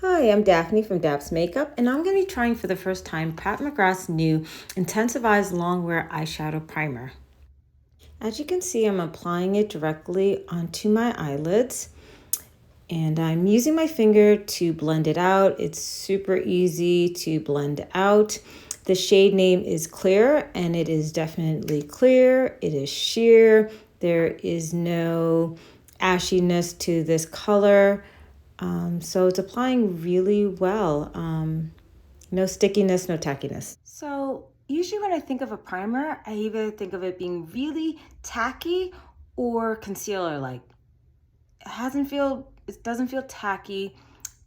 Hi, I'm Daphne from Daps Makeup, and I'm going to be trying for the first time Pat McGrath's new Intensifeyes Longwear Eyeshadow Primer. As you can see, I'm applying it directly onto my eyelids, and I'm using my finger to blend it out. It's super easy to blend out. The shade name is Clear, and it is definitely clear. It is sheer. There is no ashiness to this color. So it's applying really well. No stickiness, no tackiness. So usually when I think of a primer, I either think of it being really tacky or concealer-like. It doesn't feel tacky,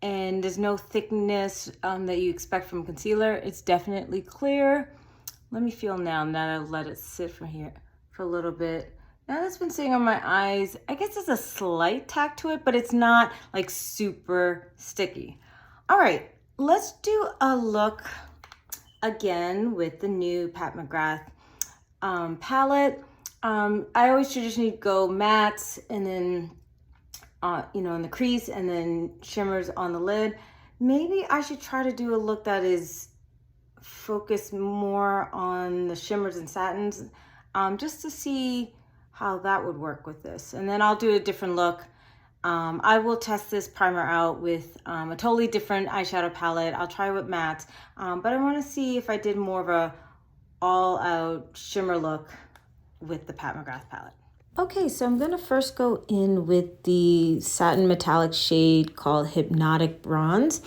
and there's no thickness that you expect from concealer. It's definitely clear. Let me feel now that I've let it sit from here for a little bit. Now that's been sitting on my eyes, I guess there's a slight tack to it, but it's not like super sticky. All right, let's do a look again with the new Pat McGrath palette. I always traditionally go mattes and then, in the crease and then shimmers on the lid. Maybe I should try to do a look that is focused more on the shimmers and satins, just to see how that would work with this. And then I'll do a different look. I will test this primer out with a totally different eyeshadow palette. I'll try with mattes, but I want to see if I did more of a all-out shimmer look with the Pat McGrath palette. Okay, so I'm gonna first go in with the satin metallic shade called Hypnotic Bronze.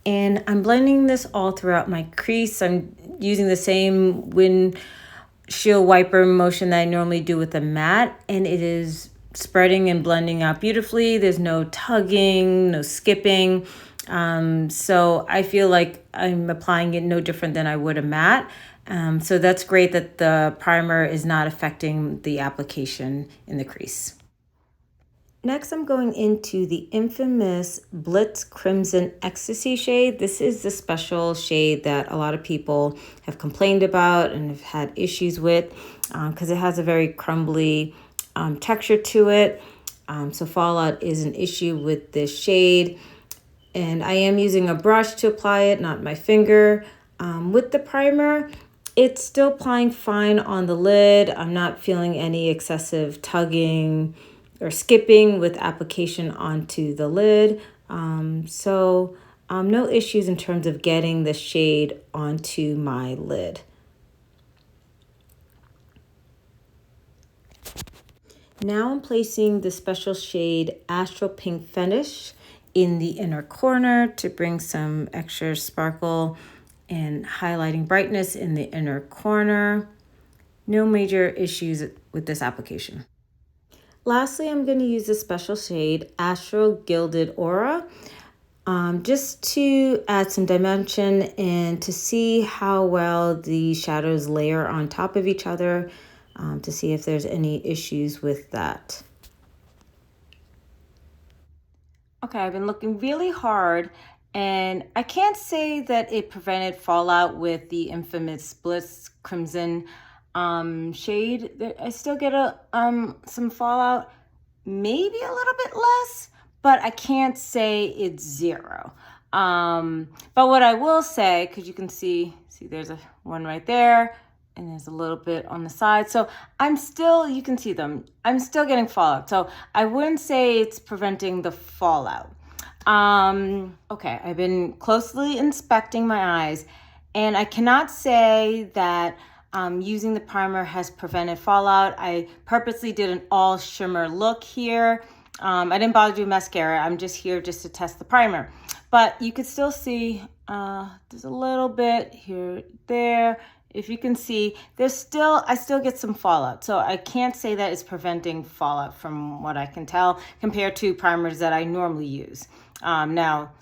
And I'm blending this all throughout my crease. I'm using the same windshield wiper motion that I normally do with a matte, and it is spreading and blending out beautifully. There's no tugging, no skipping. So I feel like I'm applying it no different than I would a matte. So that's great that the primer is not affecting the application in the crease. Next, I'm going into the infamous Blitz Crimson Ecstasy shade. This is the special shade that a lot of people have complained about and have had issues with because it has a very crumbly texture to it. So fallout is an issue with this shade. And I am using a brush to apply it, not my finger. With the primer, it's still applying fine on the lid. I'm not feeling any excessive tugging or skipping with application onto the lid. No issues in terms of getting the shade onto my lid. Now I'm placing the special shade Astral Pink Fetish in the inner corner to bring some extra sparkle and highlighting brightness in the inner corner. No major issues with this application. Lastly, I'm going to use the special shade Astral Gilded Aura just to add some dimension and to see how well the shadows layer on top of each other, to see if there's any issues with that. Okay, I've been looking really hard, and I can't say that it prevented fallout with the infamous Blitz Crimson shade. I still get some fallout, maybe a little bit less, but I can't say it's zero. But what I will say, because you can see there's one right there, and there's a little bit on the side. So you can see them. I'm still getting fallout. So I wouldn't say it's preventing the fallout. Okay, I've been closely inspecting my eyes, and I cannot say that using the primer has prevented fallout. I purposely did an all shimmer look here. I didn't bother doing mascara. I'm just here just to test the primer. But you could still see there's a little bit here, there. If you can see, I still get some fallout. So I can't say that it's preventing fallout from what I can tell compared to primers that I normally use. Now,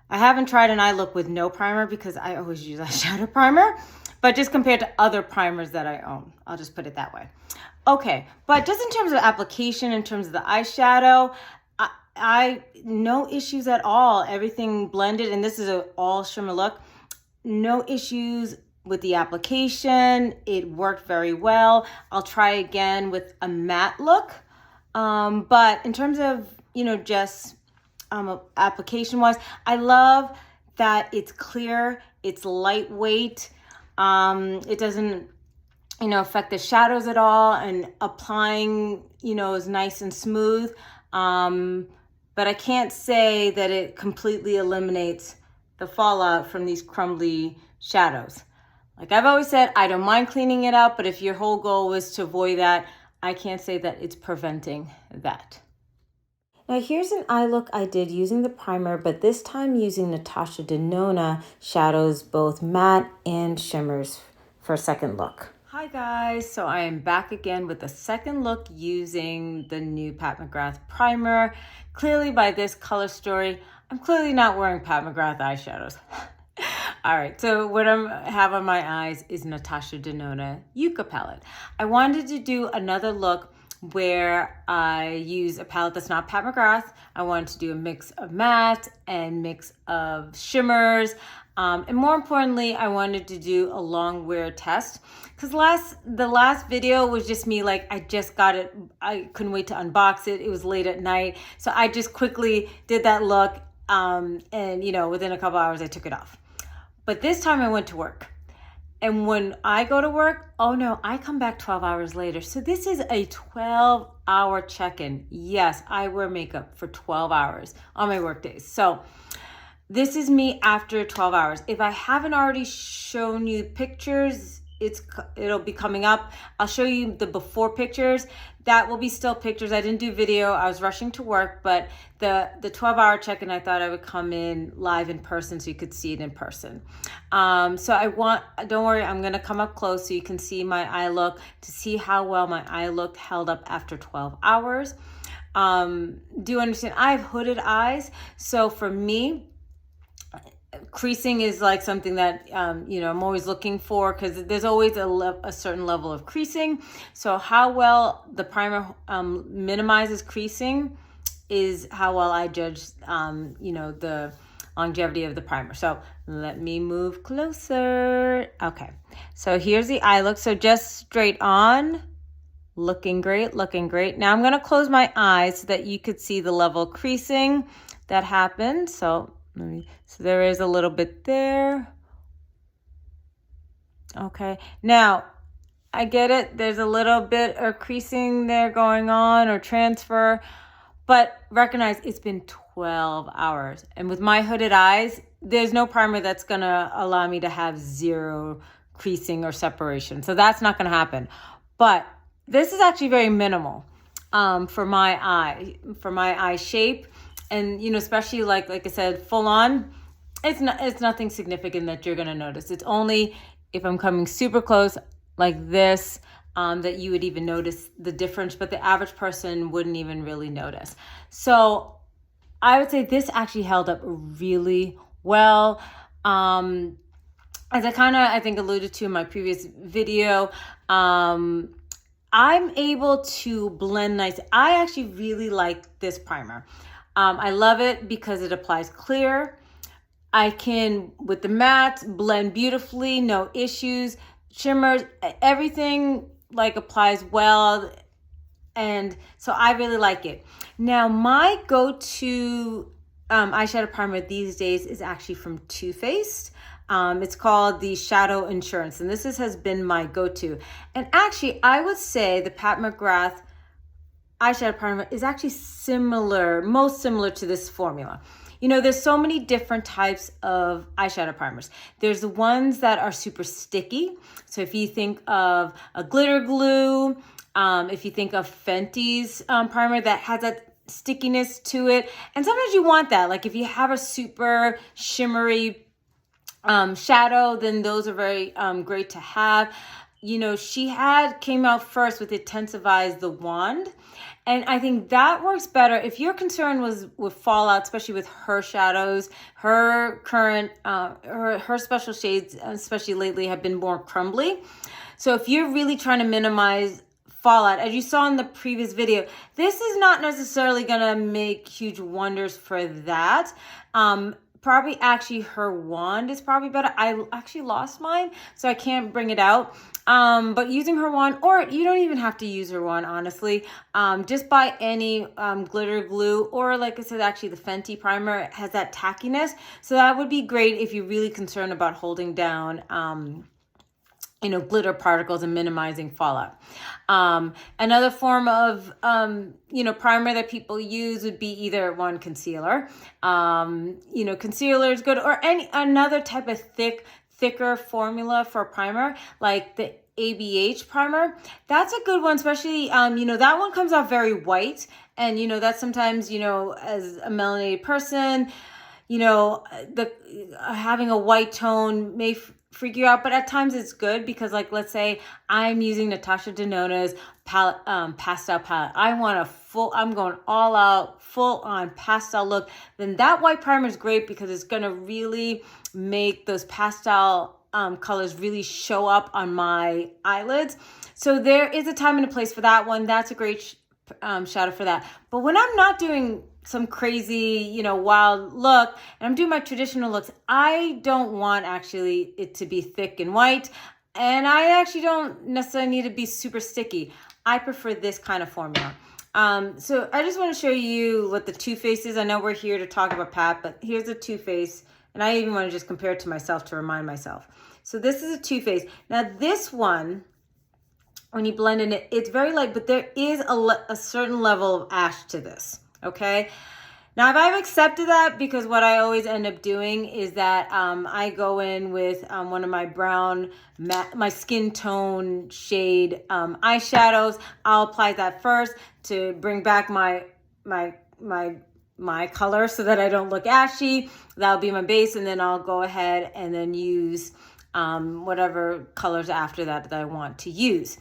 I haven't tried an eye look with no primer because I always use eyeshadow primer, but just compared to other primers that I own, I'll just put it that way. Okay, but just in terms of application, in terms of the eyeshadow, I no issues at all. Everything blended, and this is an all shimmer look. No issues with the application. It worked very well. I'll try again with a matte look. But in terms of, just application wise. I love that it's clear, it's lightweight, it doesn't, affect the shadows at all, and applying, is nice and smooth. But I can't say that it completely eliminates the fallout from these crumbly shadows. Like I've always said, I don't mind cleaning it up, but if your whole goal was to avoid that, I can't say that it's preventing that. Now here's an eye look I did using the primer, but this time using Natasha Denona shadows, both matte and shimmers, for a second look. Hi guys, so I am back again with the second look using the new Pat McGrath primer. Clearly by this color story, I'm clearly not wearing Pat McGrath eyeshadows. All right, so what I have on my eyes is Natasha Denona Yucca palette. I wanted to do another look where I use a palette that's not Pat McGrath. I wanted to do a mix of matte and mix of shimmers. And more importantly, I wanted to do a long wear test, because the last video was just me, like, I just got it. I couldn't wait to unbox it. It was late at night. So I just quickly did that look. And within a couple hours, I took it off. But this time I went to work. And when I go to work, oh no, I come back 12 hours later. So this is a 12-hour check-in. Yes, I wear makeup for 12 hours on my work days. So this is me after 12 hours. If I haven't already shown you pictures, it'll be coming up. I'll show you the before pictures. That will be still pictures. I didn't do video. I was rushing to work, but the 12-hour check-in, I thought I would come in live in person so you could see it in person. So don't worry, I'm gonna come up close so you can see my eye look, to see how well my eye look held up after 12 hours. Do you understand? I have hooded eyes. So for me, creasing is like something that, I'm always looking for, because there's always a certain level of creasing. So how well the primer minimizes creasing is how well I judge, the longevity of the primer. So let me move closer. Okay, so here's the eye look. So just straight on, looking great, looking great. Now I'm gonna close my eyes so that you could see the level of creasing that happened. So there is a little bit there. Okay, now I get it. There's a little bit of creasing there going on, or transfer, but recognize it's been 12 hours. And with my hooded eyes, there's no primer that's gonna allow me to have zero creasing or separation. So that's not gonna happen. But this is actually very minimal for my eye shape. And, especially like I said, full on, it's nothing significant that you're going to notice. It's only if I'm coming super close like this, that you would even notice the difference, but the average person wouldn't even really notice. So I would say this actually held up really well. As I think alluded to in my previous video, I'm able to blend nice. I actually really like this primer. I love it because it applies clear. I can, with the matte, blend beautifully, no issues. Shimmers, everything like applies well. And so I really like it. Now my go-to eyeshadow primer these days is actually from Too Faced. It's called the Shadow Insurance, and this has been my go-to. And actually, I would say the Pat McGrath eyeshadow primer is actually most similar to this formula. There's so many different types of eyeshadow primers. There's the ones that are super sticky. So if you think of a glitter glue, if you think of Fenty's primer that has that stickiness to it, and sometimes you want that. Like if you have a super shimmery shadow, then those are very great to have. She came out first with Intensifeyes the wand. And I think that works better if your concern was with fallout, especially with her shadows. Her current, her special shades, especially lately, have been more crumbly. So if you're really trying to minimize fallout, as you saw in the previous video, this is not necessarily going to make huge wonders for that. probably actually her wand is probably better. I actually lost mine, so I can't bring it out. But using her wand, or you don't even have to use her wand, honestly. Just buy any glitter glue, or like I said, actually the Fenty primer has that tackiness. So that would be great if you're really concerned about holding down glitter particles and minimizing fallout. Another form of, primer that people use would be either one, concealer. Concealer is good, or another type of thicker formula for primer, like the ABH primer. That's a good one, especially, that one comes out very white. And, that's sometimes, as a melanated person, having a white tone may freak you out, but at times it's good because, like, let's say I'm using Natasha Denona's palette, pastel palette. I'm going all out, full on pastel look. Then that white primer is great because it's going to really make those pastel colors really show up on my eyelids. So there is a time and a place for that one. That's a great shadow for that. But when I'm not doing some crazy, wild look, and I'm doing my traditional looks, I don't want actually it to be thick and white, and I actually don't necessarily need to be super sticky. I prefer this kind of formula. So I just want to show you what the Too Faced is. I know we're here to talk about Pat, but here's the Too Faced, and I even want to just compare it to myself to remind myself. So this is a Too Faced. Now this one, when you blend in it, it's very light, but there is a certain level of ash to this. Okay. Now, if I've accepted that, because what I always end up doing is that I go in with one of my brown, my skin tone shade eyeshadows. I'll apply that first to bring back my color so that I don't look ashy. That'll be my base, and then I'll go ahead and then use whatever colors after that I want to use.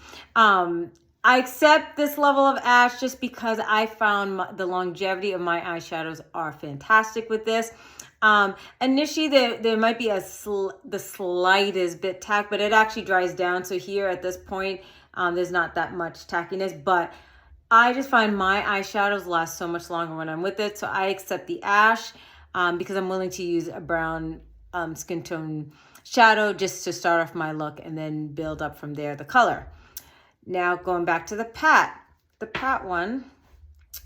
I accept this level of ash just because I found the longevity of my eyeshadows are fantastic with this. Initially, there might be the slightest bit tack, but it actually dries down. So here at this point, there's not that much tackiness, but I just find my eyeshadows last so much longer when I'm with it. So I accept the ash because I'm willing to use a brown skin tone shadow just to start off my look and then build up from there the color. Now going back to the Pat one,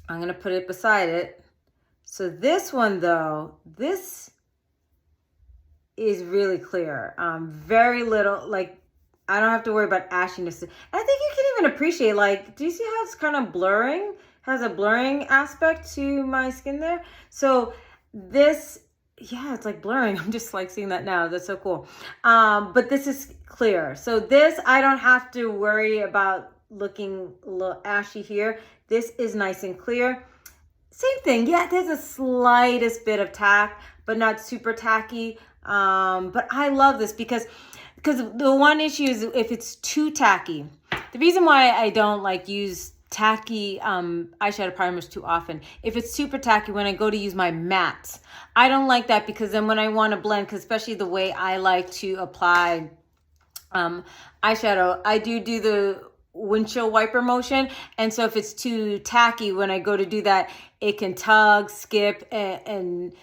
I'm going to put it beside it. So this one though, this is really clear. Very little, like I don't have to worry about ashiness. I think you can even appreciate, like, do you see how it's kind of blurring? Has a blurring aspect to my skin there. So this, yeah, it's like blurring. I'm just like seeing that now. That's so cool. But this is clear. So this, I don't have to worry about looking a little ashy here. This is nice and clear. Same thing. Yeah, there's a slightest bit of tack, but not super tacky. But I love this because the one issue is if it's too tacky. The reason why I don't like use tacky eyeshadow primers too often, if it's super tacky when I go to use my mattes, I don't like that because then when I want to blend, because especially the way I like to apply eyeshadow, I do the windshield wiper motion, and so if it's too tacky when I go to do that, it can tug, skip, and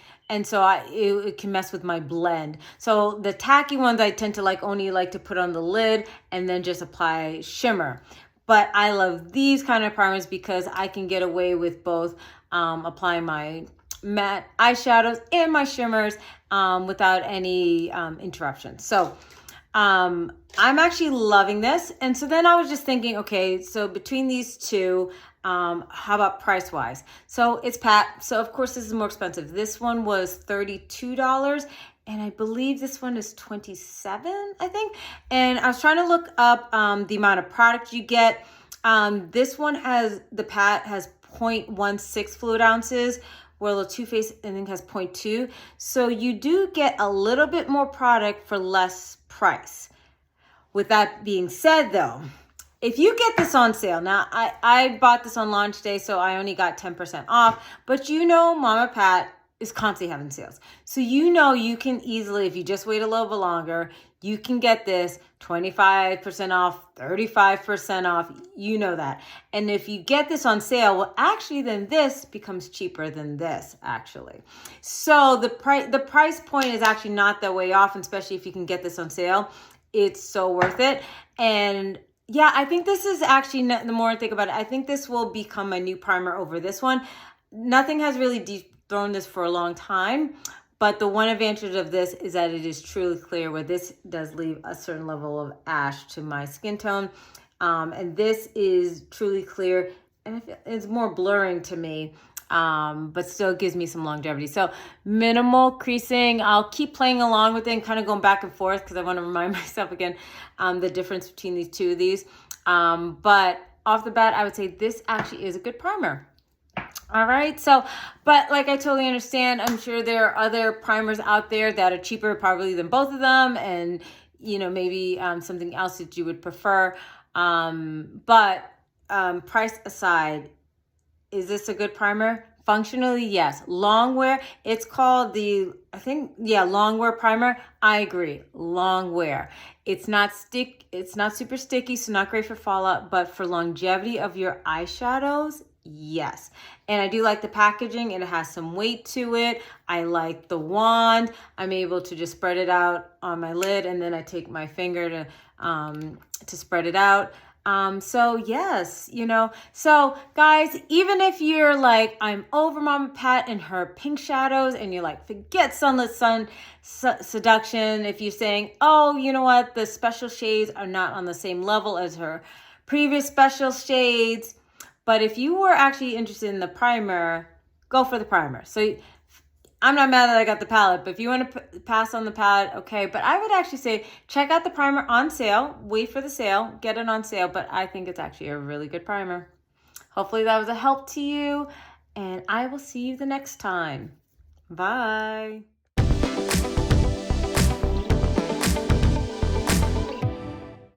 so it can mess with my blend. So the tacky ones I tend to only like to put on the lid and then just apply shimmer. But I love these kind of primers because I can get away with both applying my matte eyeshadows and my shimmers without any interruptions. So I'm actually loving this. And so then I was just thinking, okay, so between these two, how about price wise? So it's Pat. So of course this is more expensive. This one was $32. And I believe this one is $27, I think. And I was trying to look up the amount of product you get. This one the Pat has 0.16 fluid ounces, where the Too Faced I think has 0.2. So you do get a little bit more product for less price. With that being said though, if you get this on sale, now I bought this on launch day, so I only got 10% off, but Mama Pat is constantly having sales. So you know you can easily, if you just wait a little bit longer, you can get this 25% off, 35% off, you know that. And if you get this on sale, well, actually then this becomes cheaper than this, actually. So the price point is actually not that way off, especially if you can get this on sale. It's so worth it. And yeah, I think this is actually, the more I think about it, I think this will become my new primer over this one. Nothing has really dethroned this for a long time, but the one advantage of this is that it is truly clear, where this does leave a certain level of ash to my skin tone. And this is truly clear, and it's more blurring to me, but still gives me some longevity. So minimal creasing. I'll keep playing along with it and kind of going back and forth because I want to remind myself again the difference between these two of these. But off the bat, I would say this actually is a good primer. All right, so, but like I totally understand, I'm sure there are other primers out there that are cheaper probably than both of them, and you know, maybe something else that you would prefer. But price aside, is this a good primer? Functionally, yes. Longwear, it's called the, I think, yeah, Longwear primer. I agree, Longwear. It's not super sticky, so not great for fallout, but for longevity of your eyeshadows, yes. And I do like the packaging. It has some weight to it. I like the wand. I'm able to just spread it out on my lid, and then I take my finger to spread it out. So yes, you know, so guys, even if you're like, I'm over Mama Pat and her pink shadows, and you're like, forget Sunlit Seduction. If you're saying, oh, you know what, the special shades are not on the same level as her previous special shades. But if you were actually interested in the primer, go for the primer. So I'm not mad that I got the palette, but if you want to pass on the palette, okay. But I would actually say check out the primer on sale. Wait for the sale. Get it on sale. But I think it's actually a really good primer. Hopefully that was a help to you. And I will see you the next time. Bye.